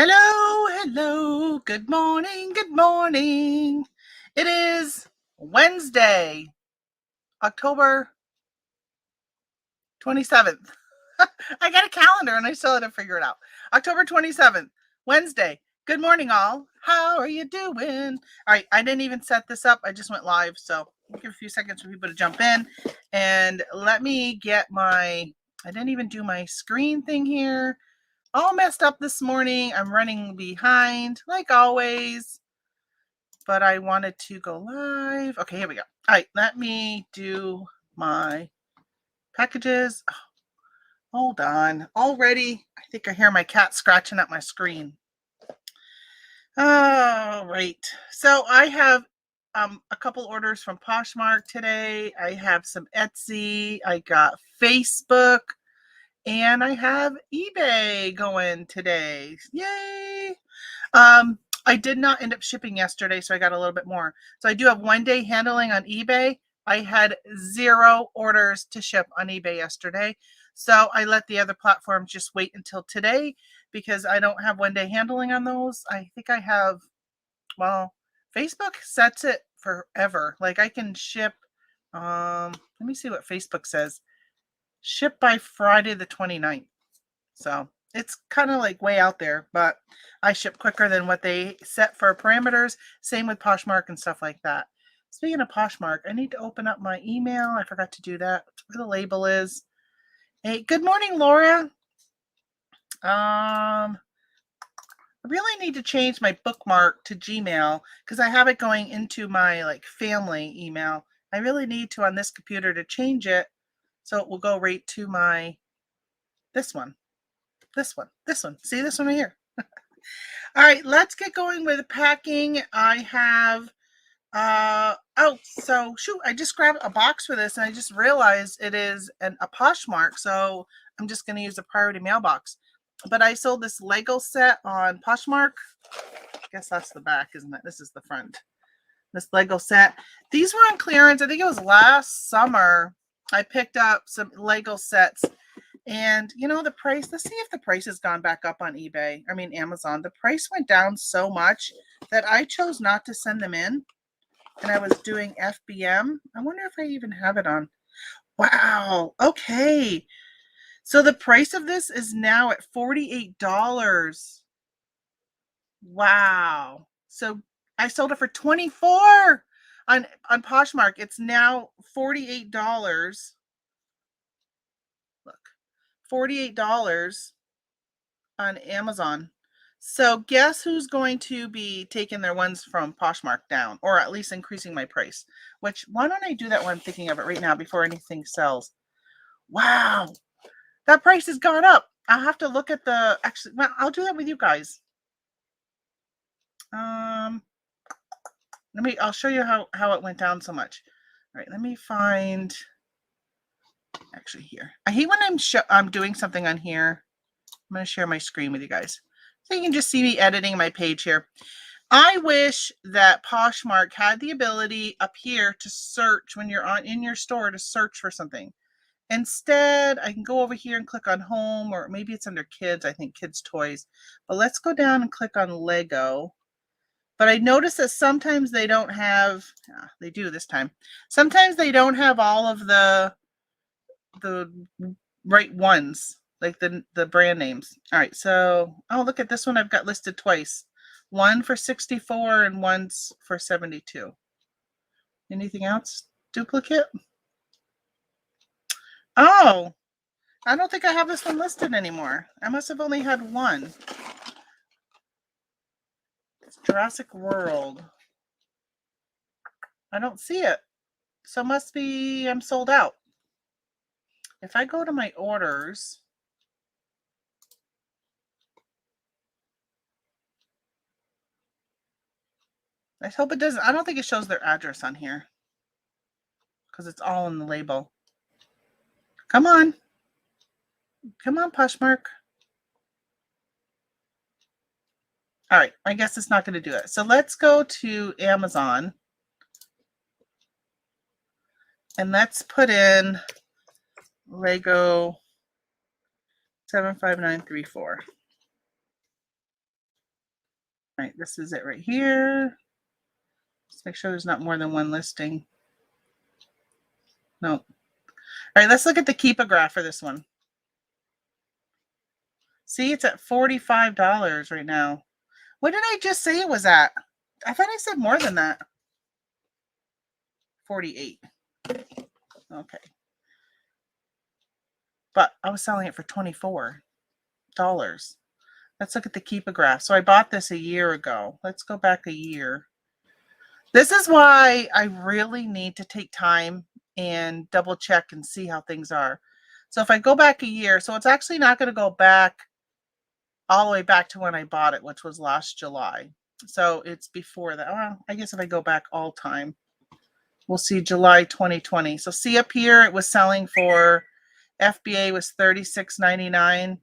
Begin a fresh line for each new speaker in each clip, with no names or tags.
Hello. Good morning. It is Wednesday, October 27th. I got a calendar and I still had to figure it out. October 27th, Wednesday. Good morning, all. How are you doing? All right, I didn't even set this up. I just went live, so I'll give a few seconds for people to jump in. And let me get I didn't even do my screen thing here. All messed up this morning. I'm running behind, like always, but I wanted to go live. Okay, here we go. All right, let me do my packages. Oh, hold on. Already, I think I hear my cat scratching at my screen. All right. So I have a couple orders from Poshmark today. I have some Etsy. I got Facebook. And I have eBay going today. Yay! I did not end up shipping yesterday, so I got a little bit more. So I do have 1 day handling on eBay. I had 0 orders to ship on eBay yesterday. So I let the other platforms just wait until today because I don't have 1 day handling on those. I think I have, well, Facebook sets it forever. Like I can ship, let me see what Facebook says. Ship by Friday the 29th. So it's kind of like way out there, but I ship quicker than what they set for parameters. Same with Poshmark and stuff like that. Speaking of Poshmark, I need to open up my email. I forgot to do that. Where the label is. Hey, good morning, Laura. I really need to change my bookmark to Gmail because I have it going into my like family email. I really need to on this computer to change it so it will go right to my this one. See this one right here. All right, let's get going with packing. I have, so shoot, I just grabbed a box for this and I just realized it is a Poshmark. So I'm just going to use a priority mailbox. But I sold this Lego set on Poshmark. I guess that's the back, isn't it? This is the front. This Lego set. These were on clearance. I think it was last summer. I picked up some Lego sets. And you know, the price, let's see if the price has gone back up on eBay. I mean, Amazon. The price went down so much that I chose not to send them in. And I was doing FBM. I wonder if I even have it on. Wow. Okay. So the price of this is now at $48. Wow. So I sold it for $24 on Poshmark. It's now $48. Look. $48 on Amazon. So guess who's going to be taking their ones from Poshmark down, or at least increasing my price? Which, why don't I do that when I'm thinking of it right now before anything sells? Wow, that price has gone up. I'll have to look at the, actually, well, I'll do that with you guys. I'll show you how it went down so much. All right, let me find, actually here. I hate when I'm doing something on here. I'm going to share my screen with you guys. So you can just see me editing my page here. I wish that Poshmark had the ability up here to search when you're in your store to search for something. Instead, I can go over here and click on home, or maybe it's under kids. I think kids toys. But let's go down and click on Lego. But I noticed that sometimes they don't have, they do this time. Sometimes they don't have all of the right ones, like the brand names. All right, so, oh, look at this one I've got listed twice. One for 64 and one's for 72. Anything else? Duplicate? Oh, I don't think I have this one listed anymore. I must have only had one. It's Jurassic World. I don't see it. So must be I'm sold out. If I go to my orders, I hope it doesn't. I don't think it shows their address on here because it's all in the label. Come on. Come on, Poshmark. All right, I guess it's not going to do it. So let's go to Amazon. And let's put in Lego 75934. All right, this is it right here. Let's make sure there's not more than one listing. No. All right, let's look at the Keep-A-Graph for this one. See, it's at $45 right now. What did I just say it was at? I thought I said more than that. 48. Okay. But I was selling it for $24. Let's look at the Keep-A-Graph. So I bought this a year ago. Let's go back a year. This is why I really need to take time and double check and see how things are. So if I go back a year, so it's actually not going to go back all the way back to when I bought it, which was last July. So it's before that. Well, I guess if I go back all time, we'll see July 2020. So see up here, it was selling for, FBA was $36.99.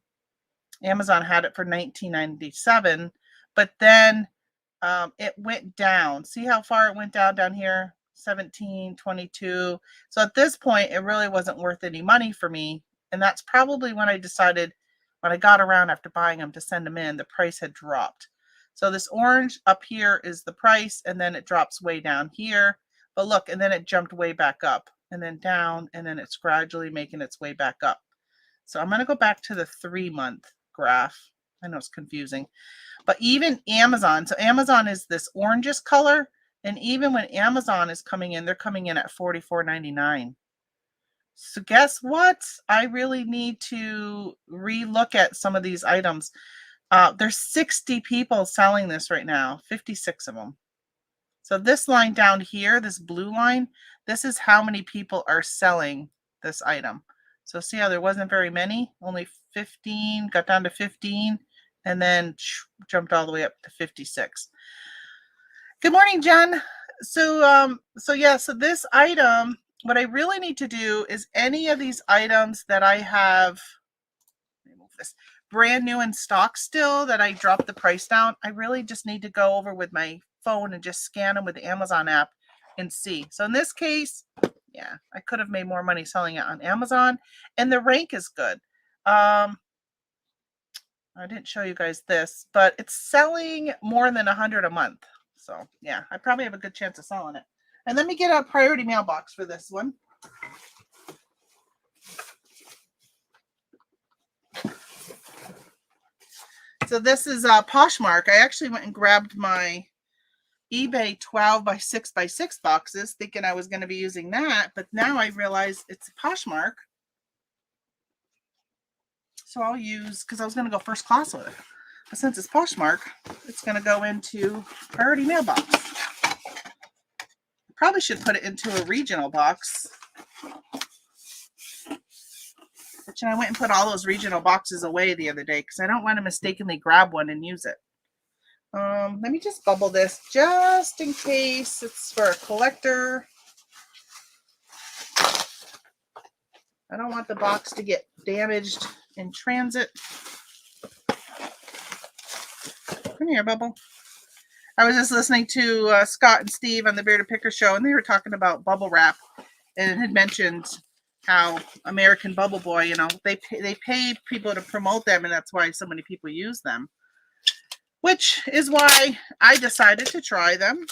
Amazon had it for $19.97. But then it went down. See how far it went down here? 17, 22. So at this point, it really wasn't worth any money for me. And that's probably when I decided, when I got around after buying them to send them in, the price had dropped. So this orange up here is the price, and then it drops way down here. But look, and then it jumped way back up, and then down, and then it's gradually making its way back up. So I'm going to go back to the 3-month graph. I know it's confusing. But even Amazon, so Amazon is this orangish color, and even when Amazon is coming in, they're coming in at $44.99. So guess what? I really need to relook at some of these items. There's 60 people selling this right now, 56 of them. So this line down here, this blue line, this is how many people are selling this item. So see how there wasn't very many, only 15, got down to 15, and then jumped all the way up to 56. Good morning, Jen. So this item, what I really need to do is any of these items that I have, let me move this, brand new in stock still that I dropped the price down, I really just need to go over with my phone and just scan them with the Amazon app and see. So in this case, yeah, I could have made more money selling it on Amazon, and the rank is good. I didn't show you guys this, but it's selling more than 100 a month. So yeah, I probably have a good chance of selling it. And let me get a priority mailbox for this one. So this is Poshmark. I actually went and grabbed my eBay 12 by 6 by 6 boxes, thinking I was going to be using that, but now I realize it's Poshmark. So I'll use, because I was going to go first class with it. But since it's Poshmark, it's going to go into priority mailbox. Probably should put it into a regional box. But I went and put all those regional boxes away the other day because I don't want to mistakenly grab one and use it. Let me just bubble this just in case it's for a collector. I don't want the box to get damaged in transit. Come here, Bubble. I was just listening to Scott and Steve on the Bearded Picker show, and they were talking about bubble wrap, and it had mentioned how American Bubble Boy, you know, they pay people to promote them, and that's why so many people use them. Which is why I decided to try them.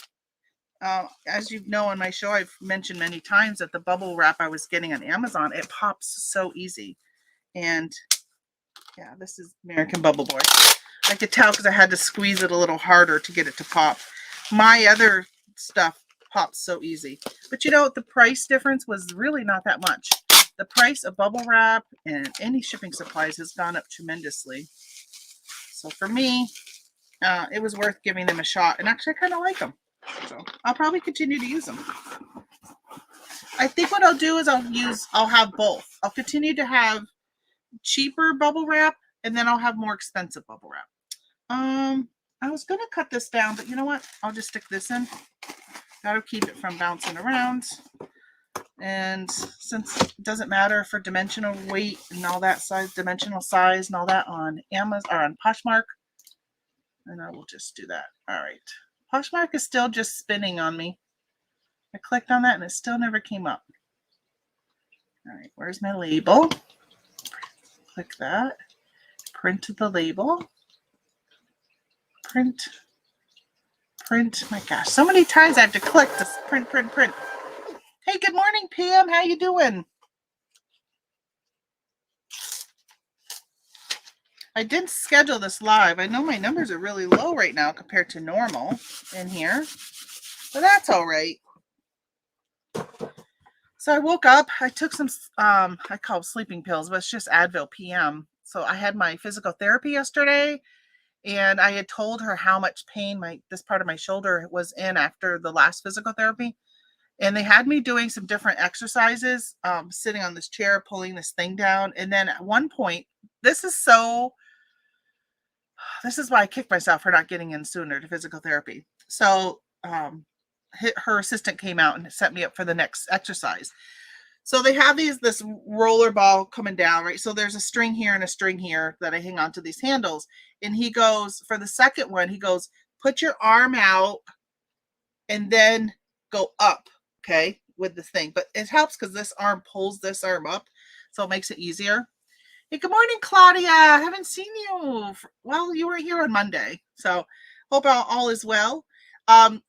As you know on my show, I've mentioned many times that the bubble wrap I was getting on Amazon, it pops so easy. And yeah, this is American Bubble Boy. I could tell because I had to squeeze it a little harder to get it to pop. My other stuff pops so easy. But you know, the price difference was really not that much. The price of bubble wrap and any shipping supplies has gone up tremendously. So for me, it was worth giving them a shot. And actually, I kind of like them. So I'll probably continue to use them. I think what I'll do is I'll have both. I'll continue to have cheaper bubble wrap, and then I'll have more expensive bubble wrap. I was going to cut this down, but you know what? I'll just stick this in. That'll keep it from bouncing around. And since it doesn't matter for dimensional weight and all that size, dimensional size and all that on Amazon or on Poshmark, and I will just do that. All right. Poshmark is still just spinning on me. I clicked on that and it still never came up. All right, where's my label? Click that. Print the label. Print. print. My gosh, so many times I have to click to print. Hey, good morning, Pam. How you doing? I didn't schedule this live. I know my numbers are really low right now compared to normal in here, but that's all right. So I woke up. I took some, I call them sleeping pills, but it's just Advil PM. So I had my physical therapy yesterday, and I had told her how much pain this part of my shoulder was in after the last physical therapy. And they had me doing some different exercises, sitting on this chair, pulling this thing down. And then at one point, this is why I kicked myself for not getting in sooner to physical therapy. So her assistant came out and set me up for the next exercise. So they have this roller ball coming down, right? So there's a string here and a string here that I hang on to these handles. And he goes, for the second one, he goes, put your arm out and then go up, okay, with the thing. But it helps because this arm pulls this arm up, so it makes it easier. Hey, good morning, Claudia. I haven't seen you. Well, you were here on Monday, so hope all is well. And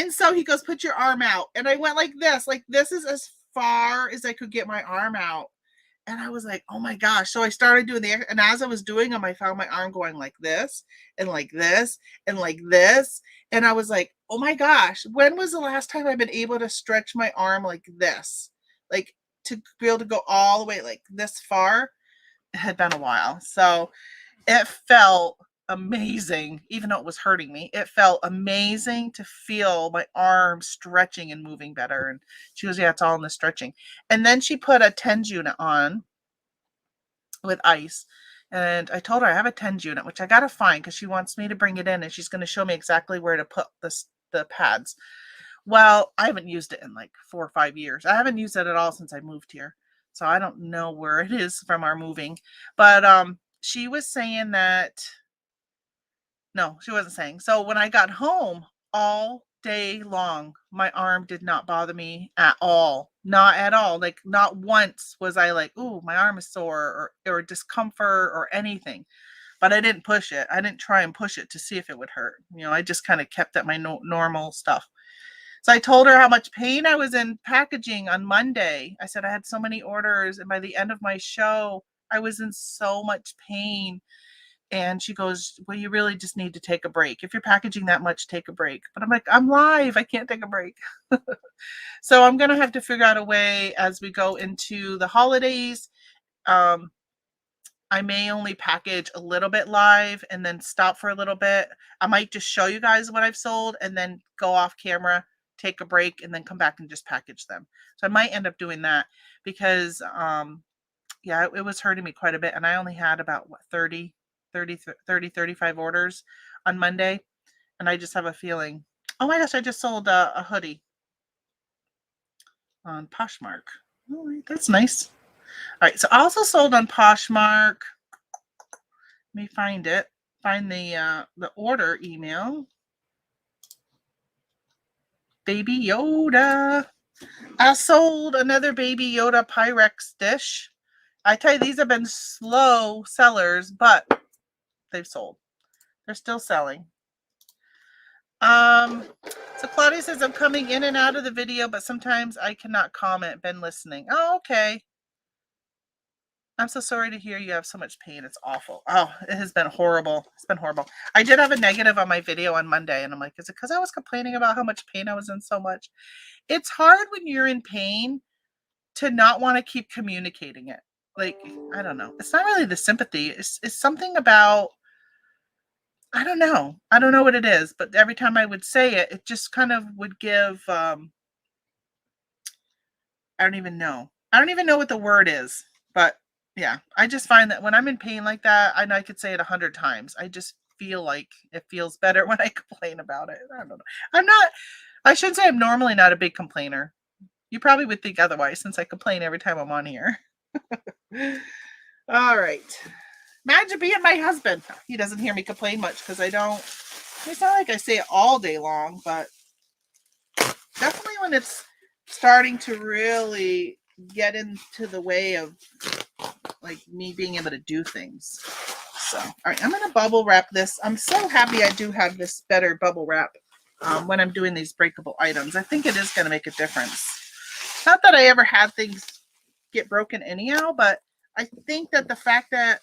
so he goes, put your arm out. And I went like this is as far as I could get my arm out. And I was like, oh my gosh. So I started doing and as I was doing them, I found my arm going like this and like this and like this. And I was like, oh my gosh, when was the last time I've been able to stretch my arm like this? Like to be able to go all the way like this far? It had been a while. So it felt amazing, even though it was hurting me. It felt amazing to feel my arm stretching and moving better. And she goes, yeah, it's all in the stretching. And then she put a TENS unit on with ice. And I told her I have a TENS unit, which I got to find because she wants me to bring it in and she's going to show me exactly where to put the pads. Well, I haven't used it in like 4 or 5 years. I haven't used it at all since I moved here. So I don't know where it is from our moving. But she was saying that, no, she wasn't saying. So when I got home all day long, my arm did not bother me at all. Not at all. Like not once was I like, ooh, my arm is sore or discomfort or anything. But I didn't push it. I didn't try and push it to see if it would hurt. You know, I just kind of kept at my normal stuff. So I told her how much pain I was in packaging on Monday. I said I had so many orders, and by the end of my show, I was in so much pain. And she goes, well, you really just need to take a break. If you're packaging that much, take a break. But I'm like, I'm live. I can't take a break. So I'm going to have to figure out a way as we go into the holidays. I may only package a little bit live and then stop for a little bit. I might just show you guys what I've sold and then go off camera, take a break, and then come back and just package them. So I might end up doing that because, yeah, it was hurting me quite a bit. And I only had about 30, 35 orders on Monday. And I just have a feeling, oh my gosh, I just sold a hoodie on Poshmark. All right, that's nice. All right, so I also sold on Poshmark. Let me find it. Find the order email. Baby Yoda. I sold another Baby Yoda Pyrex dish. I tell you, these have been slow sellers, but they've sold. They're still selling. So Claudia says, I'm coming in and out of the video, but sometimes I cannot comment. Been listening. Oh, okay. I'm so sorry to hear you have so much pain. It's awful. Oh, it has been horrible. It's been horrible. I did have a negative on my video on Monday, and I'm like, is it because I was complaining about how much pain I was in so much? It's hard when you're in pain to not want to keep communicating it. Like, I don't know. It's not really the sympathy. It's something about, I don't know. I don't know what it is, but every time I would say it, it just kind of would give, I don't even know. I don't even know what the word is, but yeah, I just find that when I'm in pain like that, I could say it 100 times. I just feel like it feels better when I complain about it. I don't know. I should say I'm normally not a big complainer. You probably would think otherwise since I complain every time I'm on here. All right. Imagine being my husband. He doesn't hear me complain much because I don't. It's not like I say it all day long, but definitely when it's starting to really get into the way of like me being able to do things. So, all right, I'm going to bubble wrap this. I'm so happy I do have this better bubble wrap when I'm doing these breakable items. I think it is going to make a difference. Not that I ever had things get broken anyhow, but I think that the fact that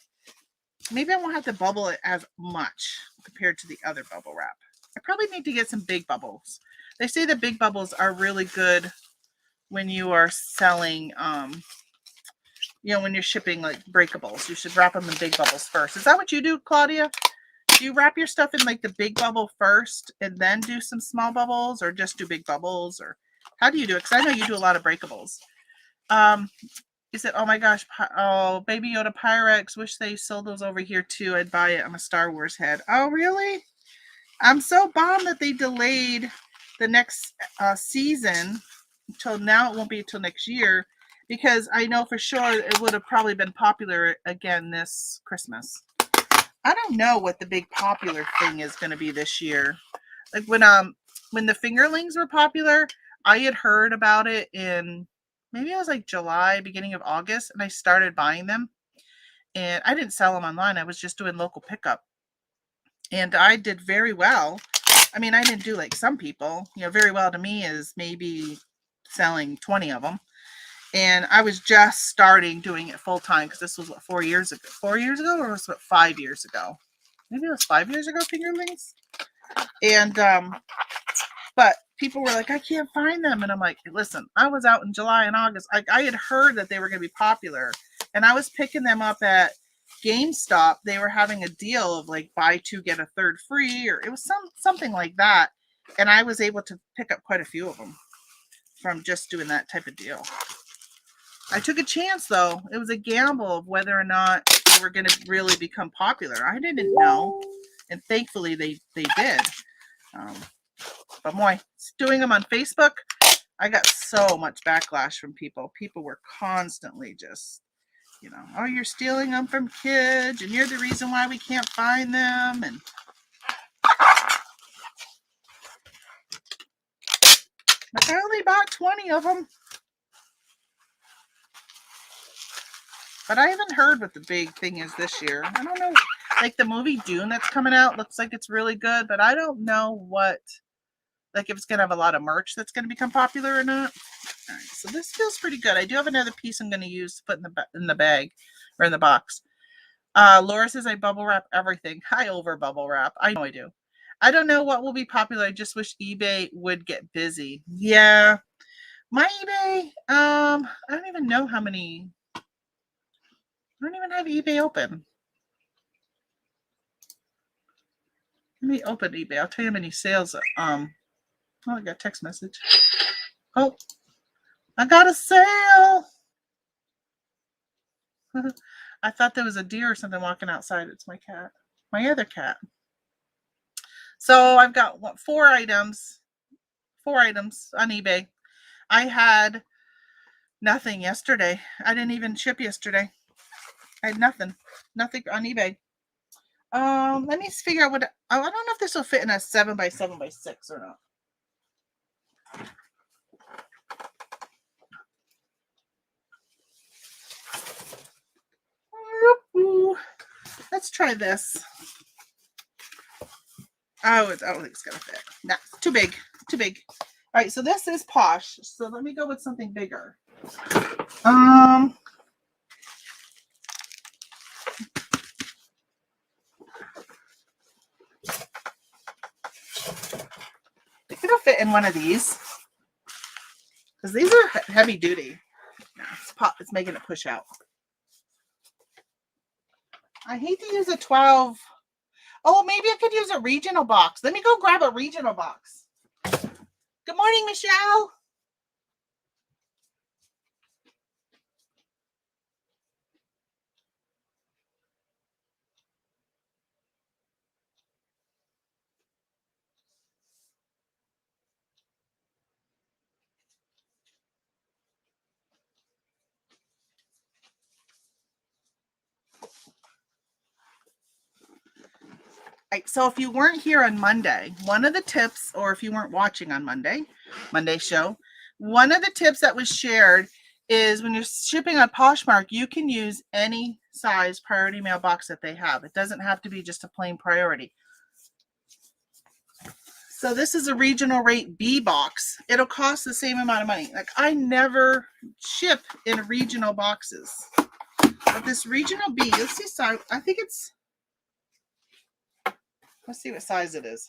maybe I won't have to bubble it as much compared to the other bubble wrap. I probably need to get some big bubbles. They say the big bubbles are really good when you are selling, when you're shipping like breakables. You should wrap them in big bubbles first. Is that what you do, Claudia? Do you wrap your stuff in like the big bubble first and then do some small bubbles, or just do big bubbles, or how do you do it? Because I know you do a lot of breakables. He said, oh my gosh, oh, Baby Yoda Pyrex, wish they sold those over here too. I'd buy it. I'm a Star Wars head. Oh, really? I'm so bummed that they delayed the next season until now. It won't be until next year, because I know for sure it would have probably been popular again this Christmas. I don't know what the big popular thing is going to be this year. Like when the fingerlings were popular, I had heard about it in maybe it was like July, beginning of August, and I started buying them. And I didn't sell them online. I was just doing local pickup. And I did very well. I mean, I didn't do like some people. Very well to me is maybe selling 20 of them. And I was just starting doing it full time, because this was 4 years ago. 4 years ago, or was it 5 years ago? Maybe it was 5 years ago, fingerlings. And but people were like, I can't find them. And I'm like, listen, I was out in July and August. I had heard that they were going to be popular. And I was picking them up at GameStop. They were having a deal of like buy two, get a third free. Or it was something like that. And I was able to pick up quite a few of them from just doing that type of deal. I took a chance, though. It was a gamble of whether or not they were going to really become popular. I didn't know. And thankfully, they did. But boy, doing them on Facebook, I got so much backlash from people. People were constantly just, oh, you're stealing them from kids, and you're the reason why we can't find them. And I only bought 20 of them. But I haven't heard what the big thing is this year. I don't know. Like the movie Dune that's coming out looks like it's really good, but I don't know if it's going to have a lot of merch that's going to become popular or not. All right, so this feels pretty good. I do have another piece I'm going to use to put in the bag or in the box. Laura says I bubble wrap everything. I over bubble wrap. I know I do. I don't know what will be popular. I just wish eBay would get busy. Yeah. My eBay, I don't even know how many. I don't even have eBay open. Let me open eBay. I'll tell you how many sales. Oh, I got a text message. Oh, I got a sale. I thought there was a deer or something walking outside. It's my cat. My other cat. So I've got 4 items. 4 items on eBay. I had nothing yesterday. I didn't even ship yesterday. I had nothing on eBay. Let me figure out I don't know if this will fit in a 7x7x6 or not. Let's try this. Oh, I don't think it's gonna fit. No, too big. Too big. All right, so this is Posh. So let me go with something bigger. I think it'll fit in one of these, because these are heavy duty. No, it's making it push out. I hate to use a 12. Oh, maybe I could use a regional box. Let me go grab a regional box. Good morning, Michelle. Right, so if you weren't here on Monday, one of the tips, or if you weren't watching on Monday show, one of the tips that was shared is when you're shipping on Poshmark, you can use any size priority mailbox that they have. It doesn't have to be just a plain priority. So this is a regional rate B box. It'll cost the same amount of money. Like I never ship in regional boxes. But this regional B, let's see size. I think it's, let's see what size it is.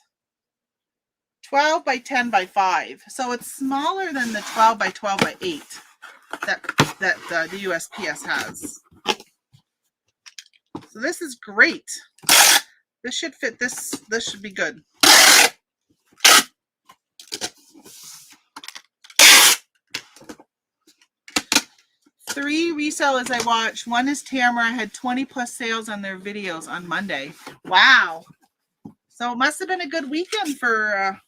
12 by 10 by 5. So it's smaller than the 12 by 12 by 8 that the USPS has. So this is great. This should fit this should be good. Three resellers I watched. One is Tamara, had 20 plus sales on their videos on Monday. Wow. So it must have been a good weekend for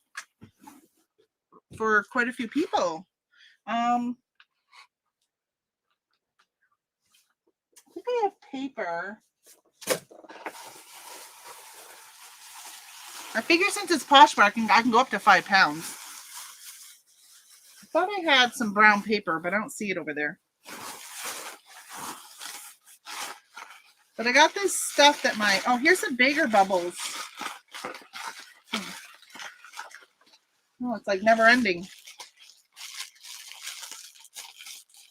quite a few people. I think I have paper. I figure since it's Poshmark, I can go up to 5 pounds. I thought I had some brown paper, but I don't see it over there. But I got this stuff that oh, here's the bigger bubbles. Oh, it's like never ending.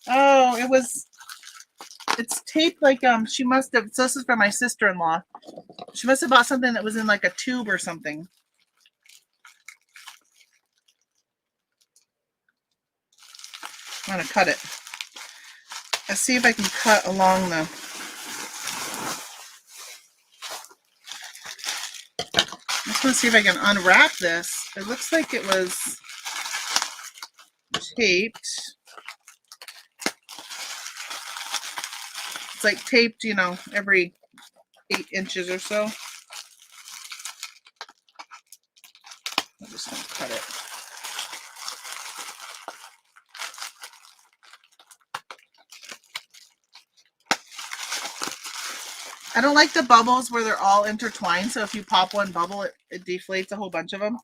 Oh, it's taped like, she must have, so this is for my sister-in-law. She must have bought something that was in like a tube or something. I'm going to cut it. Let's see if I can cut along the, I'm just going to see if I can unwrap this. It looks like it was taped. It's like taped, you know, every 8 inches or so. I'm just going to cut it. I don't like the bubbles where they're all intertwined. So if you pop one bubble, it deflates a whole bunch of them.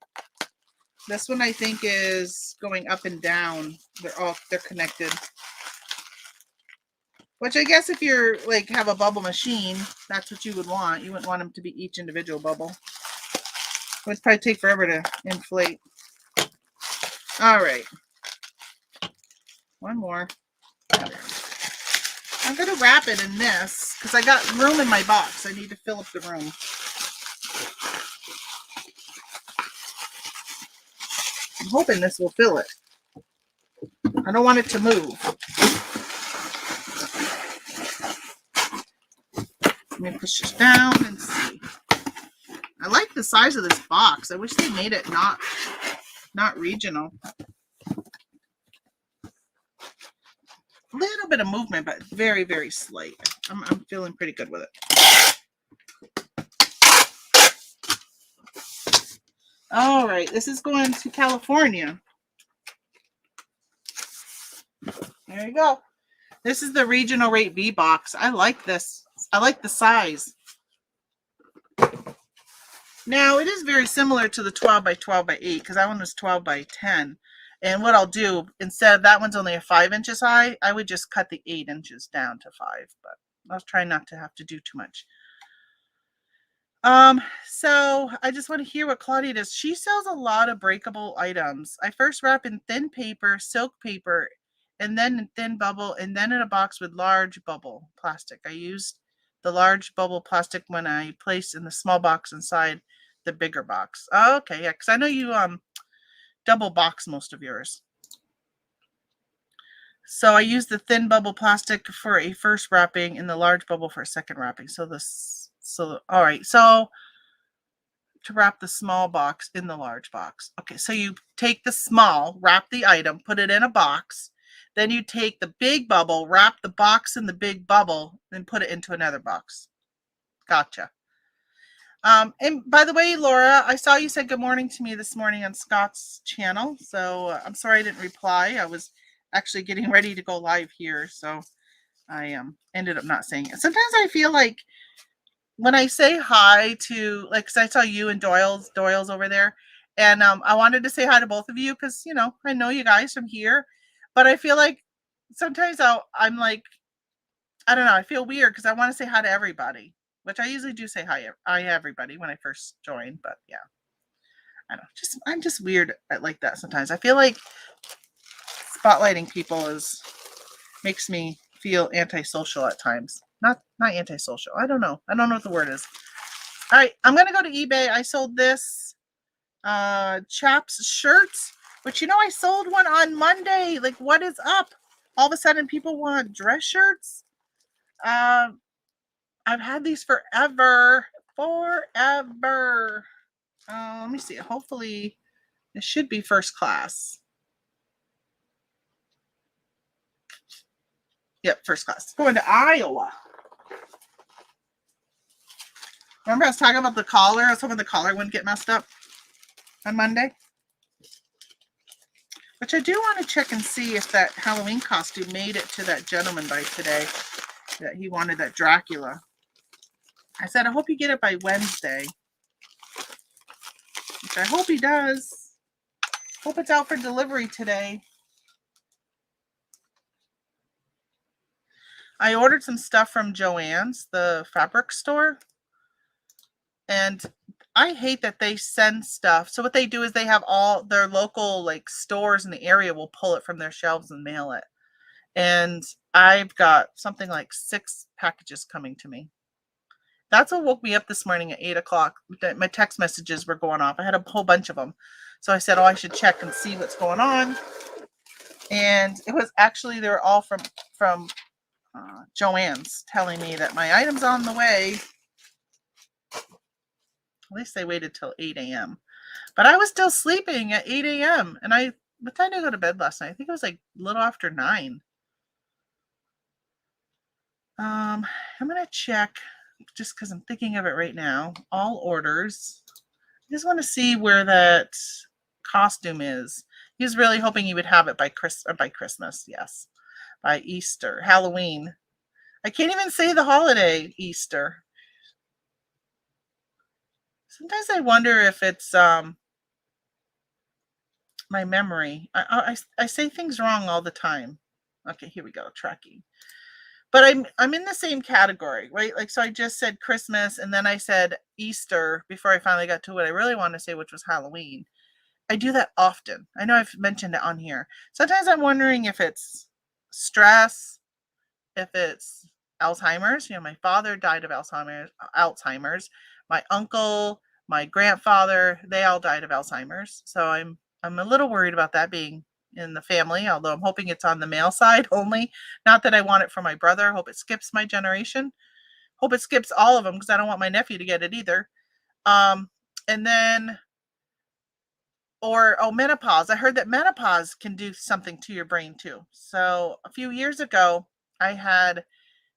This one I think is going up and down. They're connected. Which I guess if you're like have a bubble machine, that's what you would want. You wouldn't want them to be each individual bubble. It would probably take forever to inflate. All right. One more. I'm going to wrap it in this because I got room in my box. I need to fill up the room. I'm hoping this will fill it. I don't want it to move. Let me push this down and see. I like the size of this box. I wish they made it not regional. A little bit of movement, but very, very slight. I'm feeling pretty good with it. All right, this is going to California. There you go. This is the regional rate V box. I like this. I like the size. Now, it is very similar to the 12 by 12 by 8 because that one was 12 by 10. And what I'll do, instead of that one's only a 5 inches high, I would just cut the 8 inches down to 5. But I'll try not to have to do too much. So I just want to hear what Claudia does. She sells a lot of breakable items. I first wrap in thin paper, silk paper, and then in thin bubble, and then in a box with large bubble plastic. I used the large bubble plastic when I placed in the small box inside the bigger box. Oh, okay, yeah, because I know you double box most of yours. So I used the thin bubble plastic for a first wrapping and the large bubble for a second wrapping. All right, so to wrap the small box in the large box. Okay, so you take the small, wrap the item, put it in a box. Then you take the big bubble, wrap the box in the big bubble, then put it into another box. Gotcha. And by the way, Laura, I saw you said good morning to me this morning on Scott's channel. So I'm sorry I didn't reply. I was actually getting ready to go live here. So I ended up not saying it. Sometimes I feel like when I say hi to, like, cause I saw you and Doyle's over there. And I wanted to say hi to both of you because, you know, I know you guys from here. But I feel like sometimes I'm like, I don't know. I feel weird because I want to say hi to everybody, which I usually do say hi everybody when I first join. But yeah. I don't know, I'm just weird at like that sometimes. I feel like spotlighting people makes me feel antisocial at times. Not antisocial. I don't know. I don't know what the word is. All right, I'm gonna go to eBay. I sold this chaps shirts, but I sold one on Monday. Like, what is up? All of a sudden, people want dress shirts. I've had these forever. Let me see. Hopefully, it should be first class. Yep, first class. Going to Iowa. Remember I was talking about the collar? I was hoping the collar wouldn't get messed up on Monday. Which I do want to check and see if that Halloween costume made it to that gentleman by today. That he wanted that Dracula. I said, I hope you get it by Wednesday. Which I hope he does. Hope it's out for delivery today. I ordered some stuff from Joann's, the fabric store. And I hate that they send stuff. So what they do is they have all their local like stores in the area will pull it from their shelves and mail it. And I've got something like 6 packages coming to me. That's what woke me up this morning at 8 o'clock. My text messages were going off. I had a whole bunch of them. So I said, I should check and see what's going on. And it was actually, they were all from Joann's telling me that my item's on the way. At least they waited till 8 a.m. But I was still sleeping at 8 a.m. And what time did I go to bed last night? I think it was like a little after 9. I'm going to check, just because I'm thinking of it right now, all orders. I just want to see where that costume is. He was really hoping he would have it by Christmas, yes. By Easter, Halloween. I can't even say the holiday, Easter. Sometimes I wonder if it's my memory. I say things wrong all the time. Okay, here we go, tracking. But I'm in the same category, right? Like, so I just said Christmas, and then I said Easter before I finally got to what I really wanted to say, which was Halloween. I do that often. I know I've mentioned it on here. Sometimes I'm wondering if it's stress, if it's Alzheimer's. My father died of Alzheimer's. My uncle, my grandfather, they all died of Alzheimer's. So I'm a little worried about that being in the family, although I'm hoping it's on the male side only. Not that I want it for my brother. I hope it skips my generation. Hope it skips all of them because I don't want my nephew to get it either. And then, menopause. I heard that menopause can do something to your brain too. So a few years ago, I had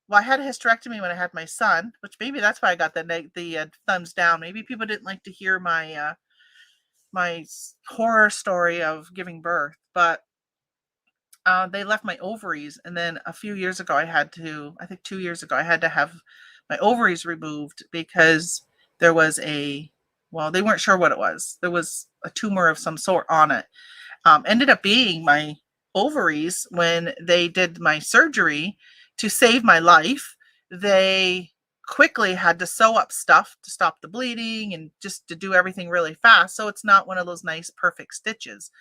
a hysterectomy when I had my son, which maybe that's why I got the thumbs down. Maybe people didn't like to hear my my horror story of giving birth, but they left my ovaries. And then a few years ago, I think 2 years ago, I had to have my ovaries removed because there was they weren't sure what it was. There was a tumor of some sort on it. Ended up being my ovaries. When they did my surgery to save my life, they quickly had to sew up stuff to stop the bleeding and just to do everything really fast. So it's not one of those nice, perfect stitches.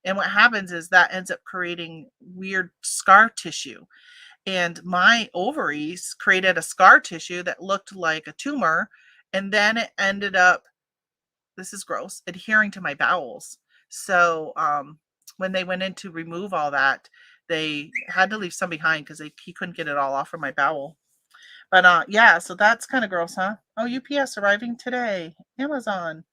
And what happens is that ends up creating weird scar tissue. And my ovaries created a scar tissue that looked like a tumor. And then it ended up, this is gross, adhering to my bowels. So when they went in to remove all that, they had to leave some behind because he couldn't get it all off of my bowel. But yeah, so that's kind of gross, huh? Oh, UPS arriving today. Amazon.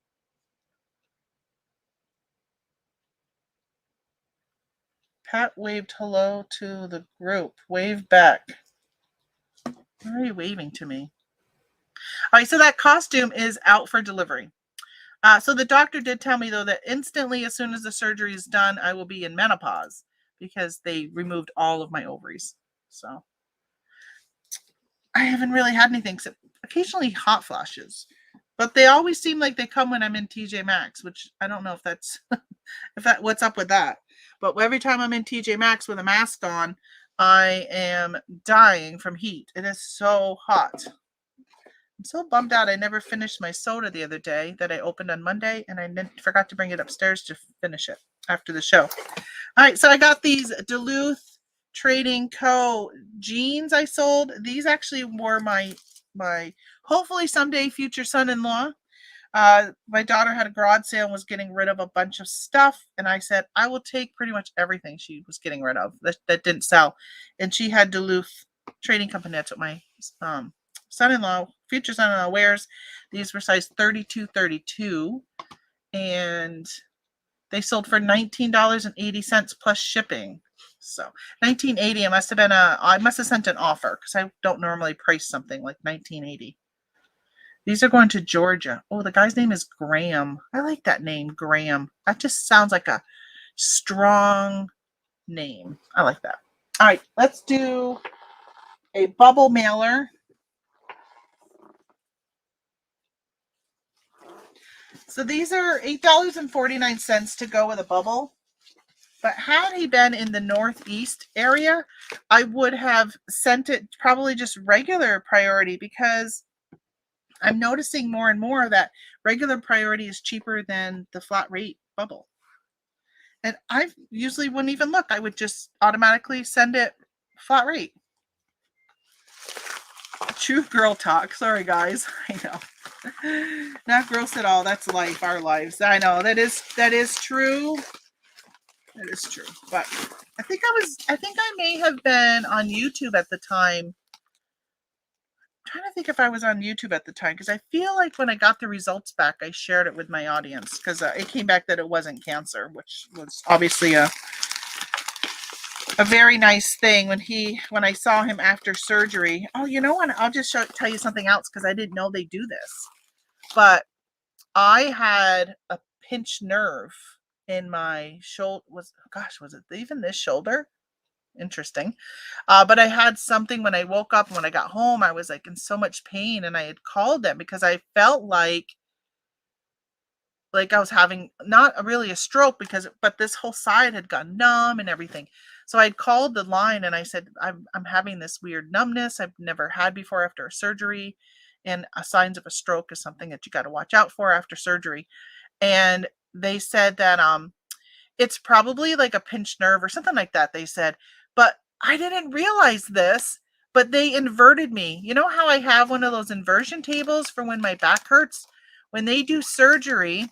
Pat waved hello to the group. Wave back. Why are you waving to me? All right, so that costume is out for delivery. So the doctor did tell me, though, that instantly, as soon as the surgery is done, I will be in menopause because they removed all of my ovaries. So I haven't really had anything except occasionally hot flashes. But they always seem like they come when I'm in TJ Maxx, which I don't know if that's what's up with that. But every time I'm in TJ Maxx with a mask on, I am dying from heat. It is so hot. I'm so bummed out. I never finished my soda the other day that I opened on Monday, and I forgot to bring it upstairs to finish it after the show. All right, so I got these Duluth Trading Co. jeans I sold. These actually were my hopefully someday future son-in-law. My daughter had a garage sale and was getting rid of a bunch of stuff, and I said I will take pretty much everything she was getting rid of that didn't sell. And she had Duluth Trading Company. That's what my son-in-law, future son-in-law, wears. These were size 32-32, and they sold for $19.80 plus shipping. So $19.80. I must have sent an offer because I don't normally price something like $19.80. These are going to Georgia. Oh, the guy's name is Graham. I like that name, Graham. That just sounds like a strong name. I like that. All right, let's do a bubble mailer. So these are $8.49 to go with a bubble. But had he been in the Northeast area, I would have sent it probably just regular priority, because I'm noticing more and more that regular priority is cheaper than the flat rate bubble. And I usually wouldn't even look. I would just automatically send it flat rate. True girl talk. Sorry, guys. I know. Not gross at all. That's life, our lives. I know. That is true. That is true. But I think I may have been on YouTube at the time. I'm trying to think if I was on YouTube at the time, because I feel like when I got the results back, I shared it with my audience, because it came back that it wasn't cancer, which was obviously a very nice thing when I saw him after surgery. Oh, you know what? I'll just tell you something else, because I didn't know they do this. But I had a pinched nerve in my shoulder. Was it even this shoulder? Interesting. But I had something when I woke up, and when I got home, I was like in so much pain, and I had called them because I felt like I was having not really a stroke, but this whole side had gone numb and everything. So I called the line and I said, I'm having this weird numbness I've never had before after a surgery, and signs of a stroke is something that you got to watch out for after surgery. And they said that it's probably like a pinched nerve or something like that, they said. But I didn't realize this, but they inverted me. You know how I have one of those inversion tables for when my back hurts? When they do surgery,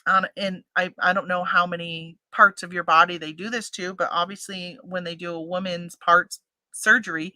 and I don't know how many parts of your body they do this to, but obviously when they do a woman's parts surgery,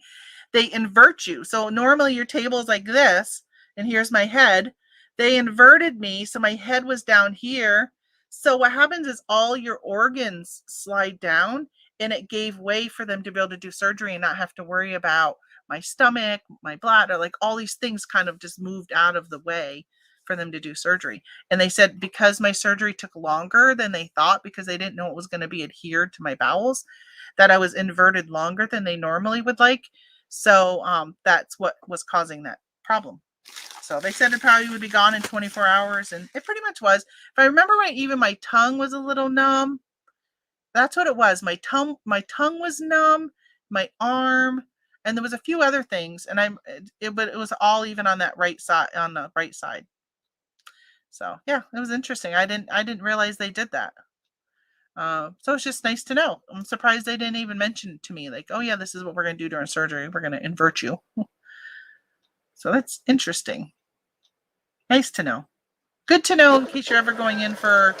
they invert you. So normally your table is like this, and here's my head. They inverted me, so my head was down here. So what happens is all your organs slide down, and it gave way for them to be able to do surgery and not have to worry about my stomach, my bladder, like all these things kind of just moved out of the way for them to do surgery. And they said because my surgery took longer than they thought, because they didn't know it was going to be adhered to my bowels, that I was inverted longer than they normally would like. So that's what was causing that problem. So they said it probably would be gone in 24 hours, and it pretty much was. If I remember right, even my tongue was a little numb. That's what it was. My tongue was numb, my arm, and there was a few other things, and but it was all even on that right side, on the right side. So yeah, it was interesting. I didn't realize they did that. So it's just nice to know. I'm surprised they didn't even mention it to me. Like, oh yeah, this is what we're going to do during surgery. We're going to invert you. So that's interesting. Nice to know. Good to know in case you're ever going in for,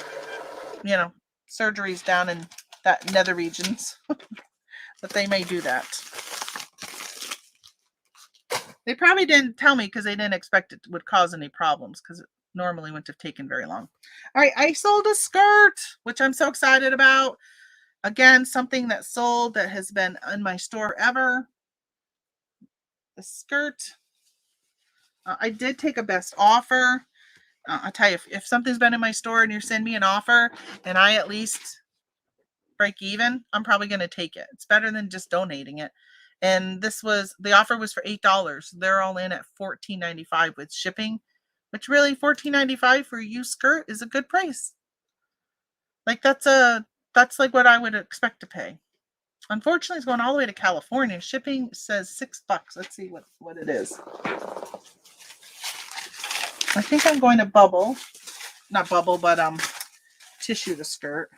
surgeries down in that nether regions. That they may do that. They probably didn't tell me because they didn't expect it would cause any problems, because it normally wouldn't have taken very long. All right, I sold a skirt, which I'm so excited about. Again, something that sold that has been in my store ever. The skirt. I did take a best offer. I'll tell you, if something's been in my store and you send me an offer and I at least break even, I'm probably going to take it. It's better than just donating it. And the offer was for $8. They're all in at $14.95 with shipping, which really $14.95 for a used skirt is a good price. Like that's like what I would expect to pay. Unfortunately, it's going all the way to California. Shipping says $6. Let's see what it is. I think I'm going to bubble. Not bubble, but tissue the skirt.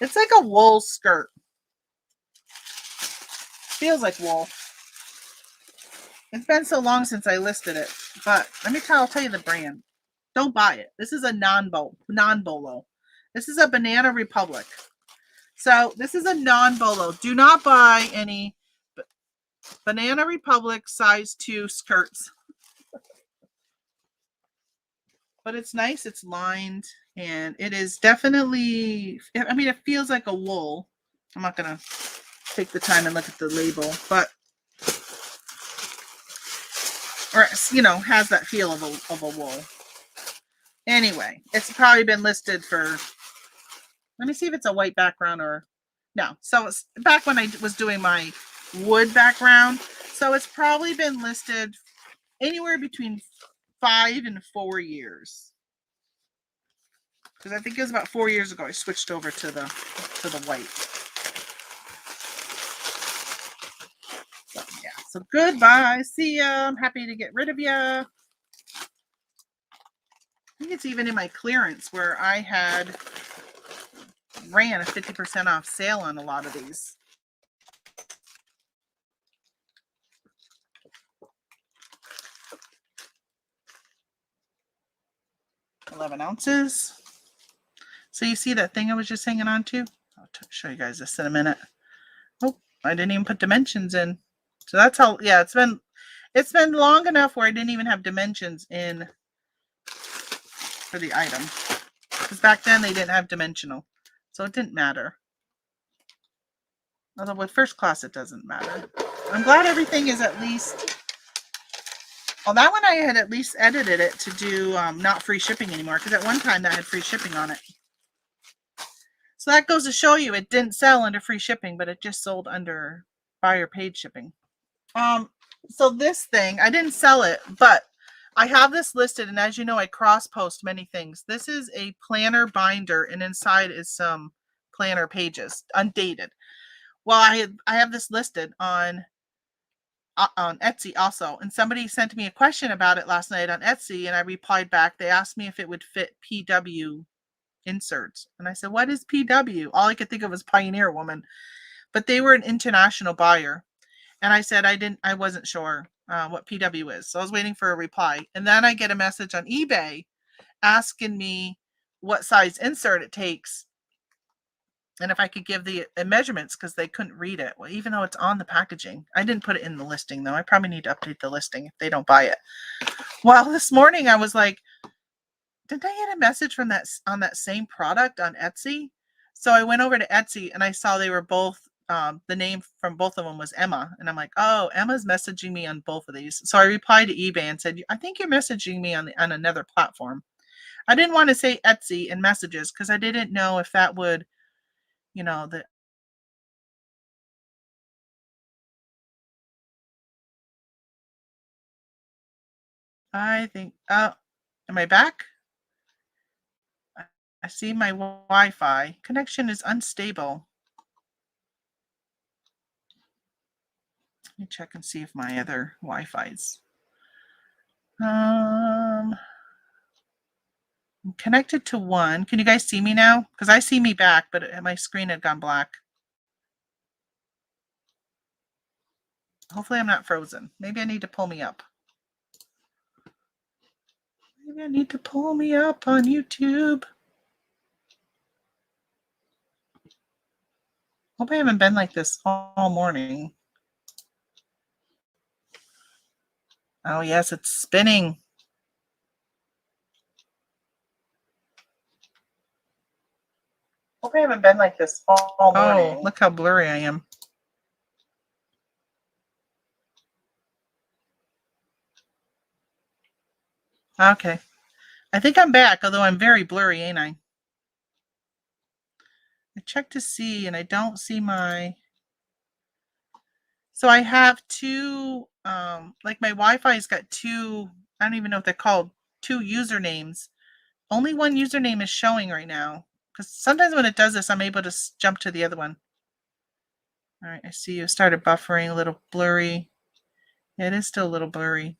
It's like a wool skirt. Feels like wool. It's been so long since I listed it, but I'll tell you the brand. Don't buy it. This is a non-bolo. This is a Banana Republic. So this is a non-bolo. Do not buy any Banana Republic size 2 skirts. But it's nice. It's lined, and it is definitely, it feels like a wool. I'm not going to take the time and look at the label, but has that feel of a wool. Anyway, it's probably been listed for, let me see if it's a white background or no. So it's back when I was doing my wood background. So it's probably been listed anywhere between 5 and 4 years. Because I think it was about 4 years ago I switched over to the white. So yeah. So goodbye. See ya. I'm happy to get rid of ya. I think it's even in my clearance where I had ran a 50% off sale on a lot of these. 11 ounces. So you see that thing I was just hanging on to? I'll show you guys this in a minute. Oh, I didn't even put dimensions in. So that's how, yeah, it's been long enough where I didn't even have dimensions in for the item. Because back then they didn't have dimensional. So it didn't matter. Although with first class it doesn't matter. I'm glad everything is at least, well, that one I had at least edited it to do not free shipping anymore. Because at one time that had free shipping on it. So that goes to show you it didn't sell under free shipping, but it just sold under buyer paid shipping. So this thing, I didn't sell it, but I have this listed, and as you know, I cross post many things. This is a planner binder, and inside is some planner pages, undated. Well, I have this listed on Etsy also, and somebody sent me a question about it last night on Etsy, and I replied back. They asked me if it would fit PW inserts, and I said, what is PW? All I could think of was Pioneer Woman, but they were an international buyer, and I said I wasn't sure what PW is, so I was waiting for a reply. And then I get a message on eBay asking me what size insert it takes and if I could give the measurements, because they couldn't read it. Well, even though it's on the packaging. I didn't put it in the listing though. I probably need to update the listing if they don't buy it. Well, this morning I was like, did I get a message from that on that same product on Etsy? So I went over to Etsy and I saw they were both, the name from both of them was Emma. And I'm like, oh, Emma's messaging me on both of these. So I replied to eBay and said, I think you're messaging me on another platform. I didn't want to say Etsy in messages because I didn't know if that would, I think, am I back? I see my Wi-Fi connection is unstable. Let me check and see if my other Wi-Fi's. I'm connected to one. Can you guys see me now? Because I see me back, but my screen had gone black. Hopefully I'm not frozen. Maybe I need to pull me up. Maybe I need to pull me up on YouTube. Hope I haven't been like this all morning. Oh, yes, it's spinning. Hope I haven't been like this all morning. Oh, look how blurry I am. Okay. I think I'm back, although I'm very blurry, ain't I? I checked to see, and I don't see my... So I have two, like my Wi-Fi's got two, I don't even know what they're called, two usernames. Only one username is showing right now. Because sometimes when it does this, I'm able to jump to the other one. All right, I see you started buffering, a little blurry. Yeah, it is still a little blurry.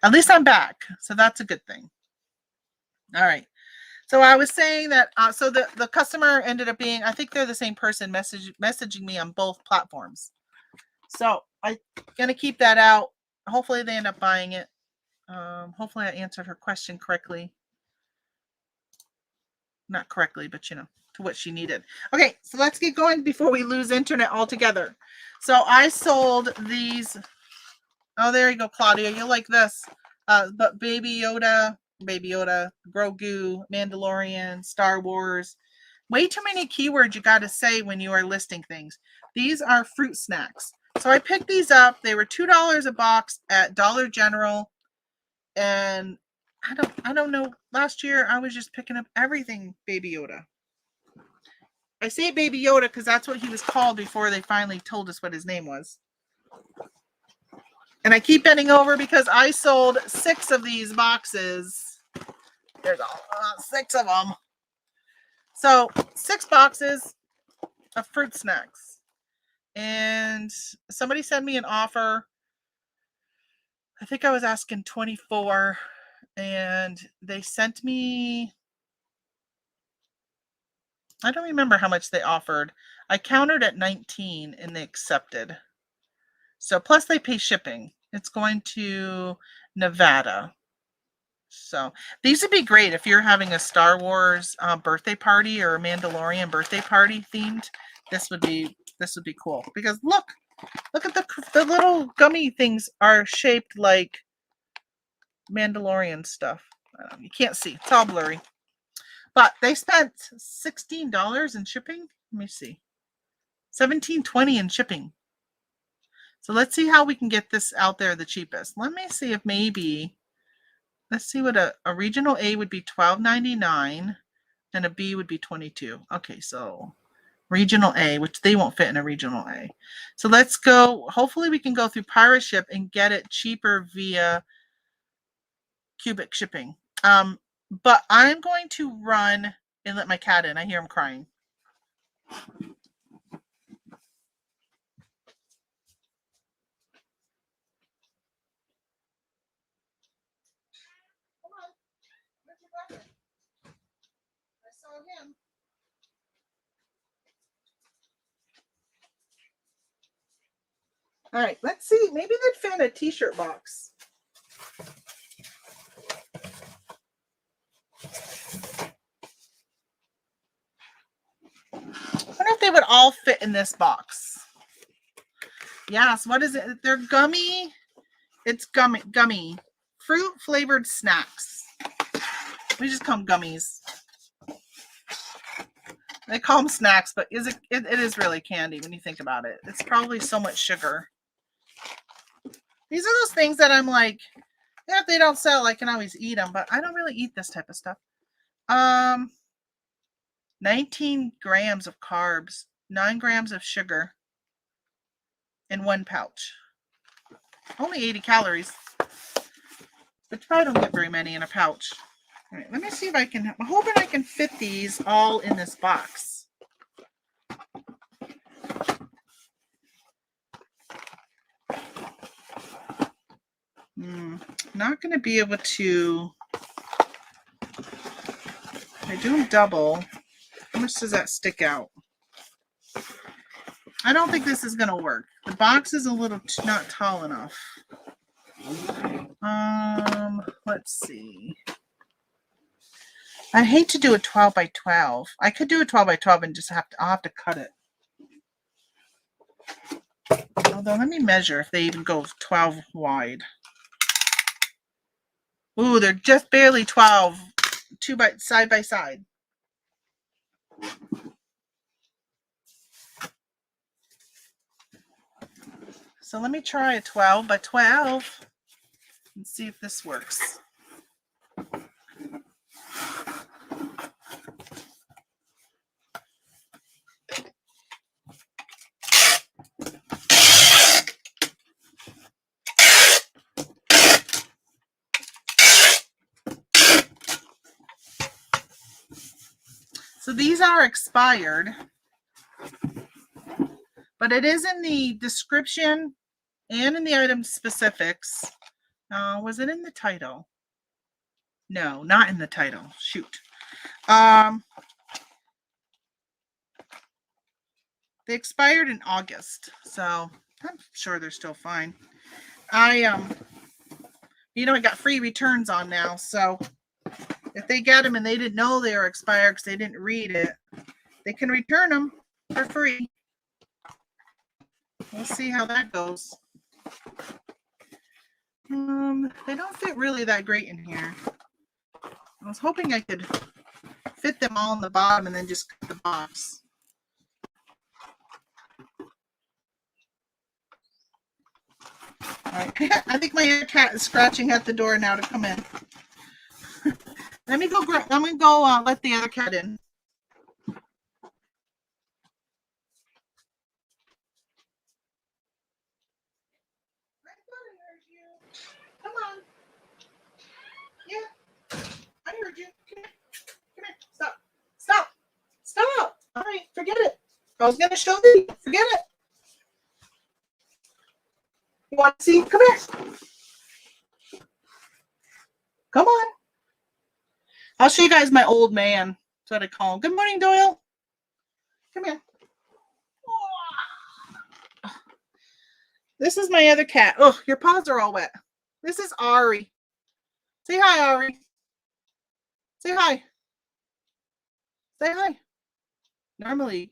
At least I'm back, so that's a good thing. All right. So I was saying that, so the customer ended up being, I think they're the same person messaging me on both platforms. So I'm going to keep that out. Hopefully they end up buying it. Hopefully I answered her question correctly. Not correctly, but to what she needed. Okay, so let's get going before we lose internet altogether. So I sold these. Oh, there you go, Claudia. You like this. But Baby Yoda, Grogu, Mandalorian, Star Wars. Way too many keywords you got to say when you are listing things. These are fruit snacks. So I picked these up. They were $2 a box at Dollar General. And I don't know. Last year I was just picking up everything Baby Yoda. I say Baby Yoda because that's what he was called before they finally told us what his name was. And I keep bending over because I sold 6 of these boxes. There's 6 of them. So 6 boxes of fruit snacks. And somebody sent me an offer. I think I was asking 24, and they sent me, I don't remember how much they offered. I countered at 19 and they accepted. So plus they pay shipping. It's going to Nevada. So these would be great if you're having a Star Wars birthday party or a Mandalorian birthday party themed. This would be cool because look at the little gummy things are shaped like Mandalorian stuff. You can't see; it's all blurry. But they spent $16 in shipping. Let me see, $17.20 in shipping. So let's see how we can get this out there the cheapest. Let me see if maybe. Let's see what a regional A would be $12.99 and a B would be $22. Okay, so regional A, which they won't fit in a regional A. So let's go. Hopefully we can go through Pirate Ship and get it cheaper via cubic shipping. But I'm going to run and let my cat in. I hear him crying. Him. All right, let's see. Maybe they'd fit in a t-shirt box. I wonder if they would all fit in this box. Yes, what is it? They're gummy. It's gummy. Fruit flavored snacks. We just call them gummies. They call them snacks, but it is really candy when you think about it. It's probably so much sugar. These are those things that I'm like, yeah, if they don't sell, I can always eat them, but I don't really eat this type of stuff. 19 grams of carbs, 9 grams of sugar in 1 pouch. Only 80 calories. But you probably don't get very many in a pouch. All right, let me see if I can, I'm hoping I can fit these all in this box. Not going to be able to, I do them double. How much does that stick out? I don't think this is going to work. The box is a little not tall enough. Let's see. I hate to do a 12 by 12. I could do a 12 by 12 and just I'll have to cut it. Although, let me measure if they even go 12 wide. Ooh, they're just barely 12, side by side. So let me try a 12 by 12 and see if this works. So these are expired, but it is in the description and in the item specifics. Was it in the title? No, not in the title. Shoot. They expired in August, so I'm sure they're still fine. I got free returns on now, so if they get them and they didn't know they were expired because they didn't read it, they can return them for free. We'll see how that goes. They don't fit really that great in here. I was hoping I could fit them all in the bottom and then just cut the box. All right. I think my other cat is scratching at the door now to come in. Let me go let the other cat in. Come on. Yeah, I heard you. Come here. Stop. Stop. Stop. All right, forget it. I was going to show you. Forget it. You want to see? Come here. Come on. I'll show you guys my old man. That's what I call him. Good morning, Doyle. Come here. This is my other cat. Oh, your paws are all wet. This is Ari. Say hi, Ari. Say hi. Say hi.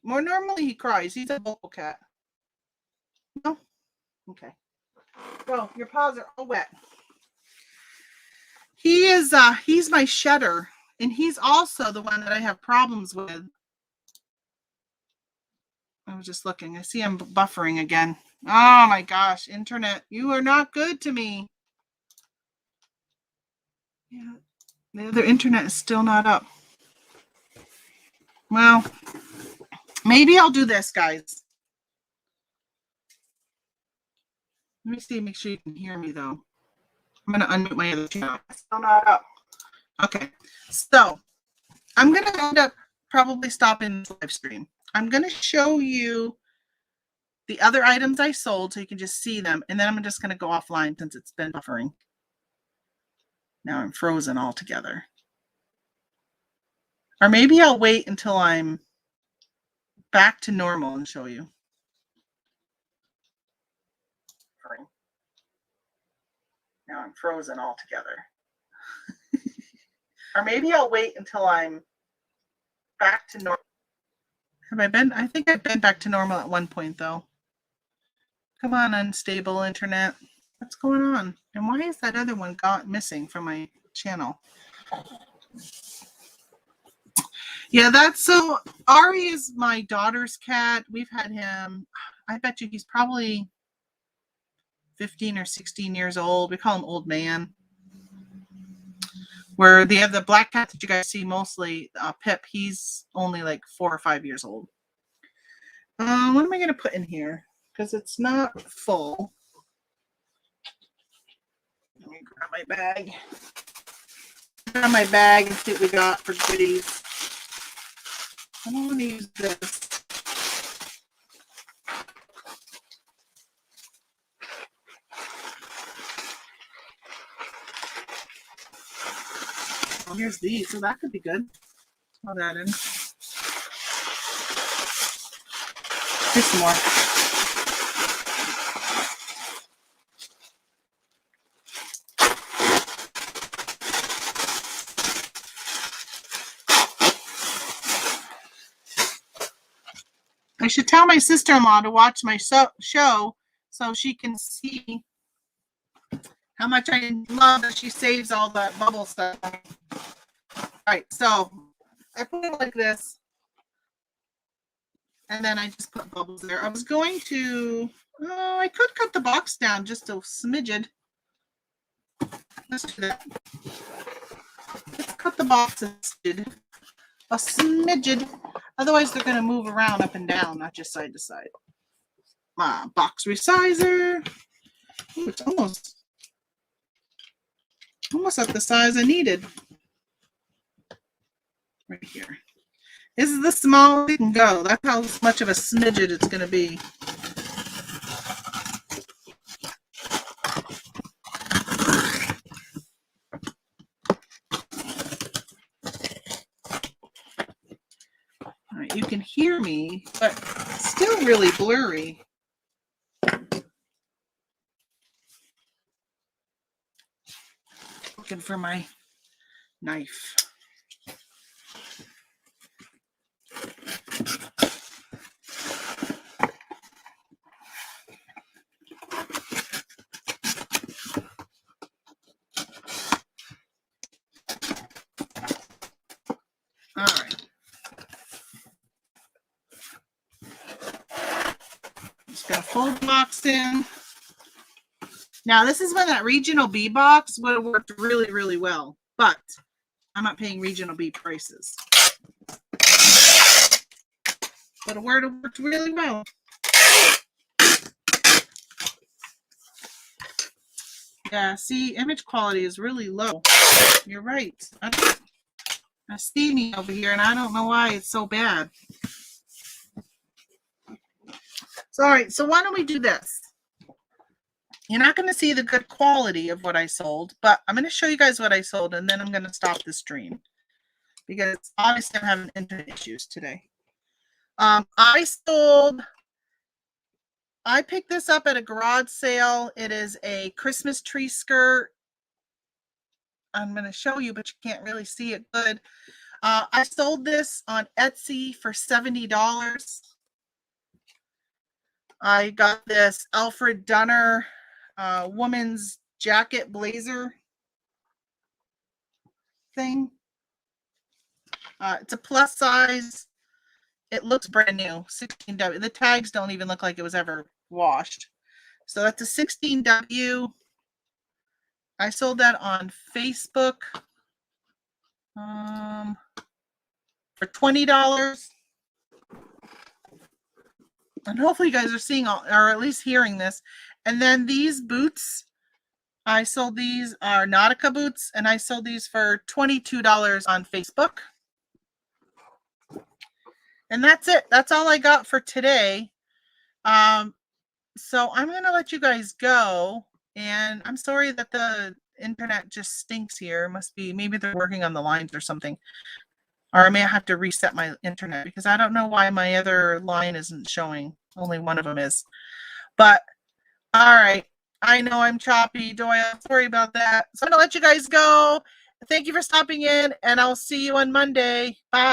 More normally he cries. He's a vocal cat. No? Okay. Well, your paws are all wet. He's my shedder, and he's also the one that I have problems with. I was just looking. I see him buffering again. Oh my gosh, internet, you are not good to me. Yeah, the other internet is still not up. Well, maybe I'll do this, guys. Let me see, make sure you can hear me though. I'm going to unmute my other channel. It's still not up. Okay, so I'm going to end up probably stopping this live stream. I'm going to show you the other items I sold so you can just see them, and then I'm just going to go offline since it's been buffering. Now I'm frozen altogether. Or maybe I'll wait until I'm back to normal and show you. Now I'm frozen altogether. Or maybe I'll wait until I'm back to normal. Have I been? I think I've been back to normal at one point, though. Come on, unstable internet. What's going on? And why is that other one missing from my channel? Yeah, so Ari is my daughter's cat. We've had him, I bet you he's probably 15 or 16 years old. We call him Old Man. Where they have the black cat that you guys see mostly, Pip, he's only like 4 or 5 years old. What am I going to put in here? Because it's not full. Let me grab my bag. Grab my bag and see what we got for goodies. I don't want to use this. Oh, here's these, so that could be good. Throw that in. Here's some more. I should tell my sister-in-law to watch my show so she can see how much I love that she saves all that bubble stuff. All right, so I put it like this, and then I just put bubbles there. I was going to, I could cut the box down just a smidgen. Let's do that. Let's cut the box a smidgen. Otherwise, they're going to move around up and down, not just side to side. Box resizer. Ooh, it's almost at the size I needed. Right here. This is the smallest it can go. That's how much of a smidget it's going to be. right, you can hear me, but still really blurry. Looking for my knife. All right. Just gonna fold the box in. Now, this is when that Regional B box would have worked really, really well, but I'm not paying Regional B prices. But it would have worked really well. Yeah, see, image quality is really low. You're right. I see me over here, and I don't know why it's so bad. So, all right, so why don't we do this? You're not going to see the good quality of what I sold, but I'm going to show you guys what I sold, and then I'm going to stop the stream because obviously I'm having internet issues today. I picked this up at a garage sale. It is a Christmas tree skirt. I'm going to show you, but you can't really see it good. I sold this on Etsy for $70. I got this Alfred Dunner woman's jacket blazer thing. It's a plus size. It looks brand new. 16W. The tags don't even look like it was ever washed. So that's a 16W. I sold that on Facebook for $20. And hopefully you guys are seeing or at least hearing this. And then these boots, I sold these are Nautica boots, and I sold these for $22 on Facebook. And that's it. That's all I got for today. So I'm going to let you guys go. And I'm sorry that the internet just stinks here. Must be, maybe they're working on the lines or something. Or I may have to reset my internet because I don't know why my other line isn't showing. Only one of them is. But, all right. I know I'm choppy, Doyle. Sorry about that. So I'm going to let you guys go. Thank you for stopping in, and I'll see you on Monday. Bye.